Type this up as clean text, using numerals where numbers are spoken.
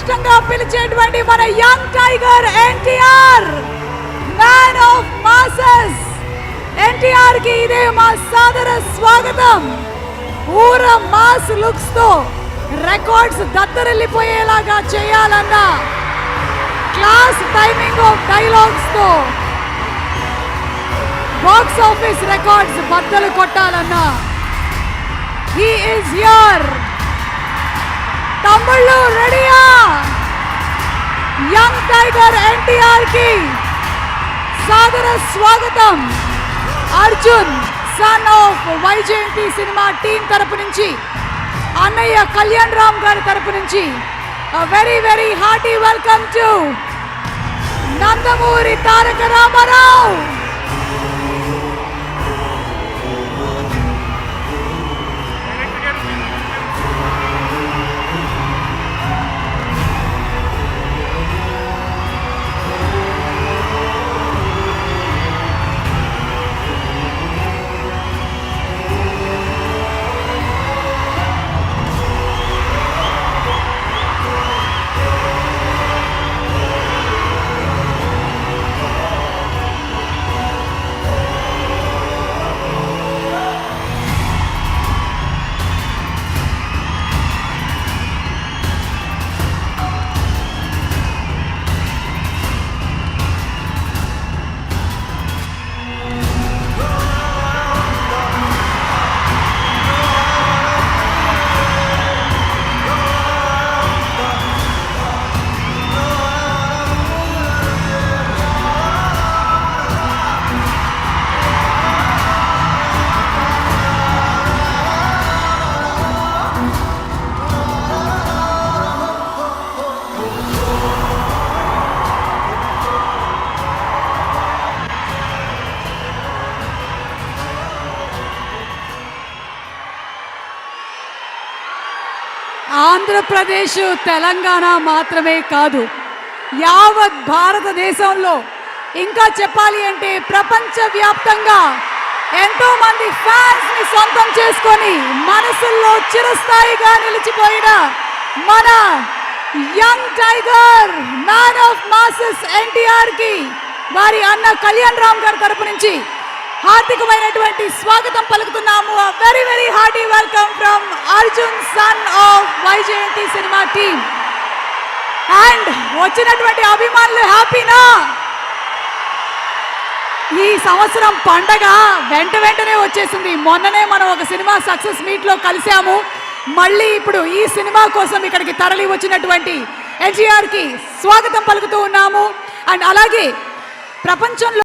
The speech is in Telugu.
ఇష్టంగా పిలిచేటువంటి మన young tiger NTR, man of masses. NTR కి ఇదే మా సాదర స్వాగతం. ఊర మాస్ లుక్స్ తో రికార్డ్స్ దత్తరిల్లిపోయేలాగా చేయాలన్నా, క్లాస్ టైమింగ్ ఆఫ్ డైలాగ్స్ తో బాక్స్ ఆఫీస్ రికార్డ్స్ బద్దలు కొట్టాలన్నా హీ ఈస్ హియర్. తమ్ముళ్ళు రెడీయా? యంగ్ టైగర్ ఎన్టీఆర్ కి సాదర స్వాగతం. Arjun son of Vyjayanthi cinema team తరపు నుంచి, అన్నయ్య కళ్యాణ్ రామ్ గారి తరపు నుంచి very very hearty welcome to Nandamuri Taraka Rama Rao. Andhra Pradesh, Telangana మాత్రమే కాదు, యావత్ భారతదేశంలో, ఇంకా చెప్పాలి అంటే ప్రపంచవ్యాప్తంగా ఎంతో మంది ఫ్యాన్స్ ని సొంతం చేసుకొని మనసుల్లో చిరస్థాయిగా నిలిచిపోయిన మన young tiger, man of masses NTR కి వారి అన్న కళ్యాణ్ రామ్ గారి తరపు నుంచి హార్దికమైనటువంటి స్వాగతం పలుకుతున్నాము. Very very hearty welcome from Arjun son of Vyjayanthi cinema team. And వచ్చినటువంటి అభిమానులు హ్యాపీనా? ఈ సంవత్సరం పండగ వెంటనే వచ్చేసింది. మొన్ననే మనం ఒక సినిమా సక్సెస్ మీట్ లో కలిసాము. మళ్ళీ ఇప్పుడు ఈ సినిమా కోసం ఇక్కడికి తరలి వచ్చినటువంటి ఎన్టీఆర్ కి స్వాగతం పలుకుతూ ఉన్నాము. అండ్ అలాగే ప్రపంచంలో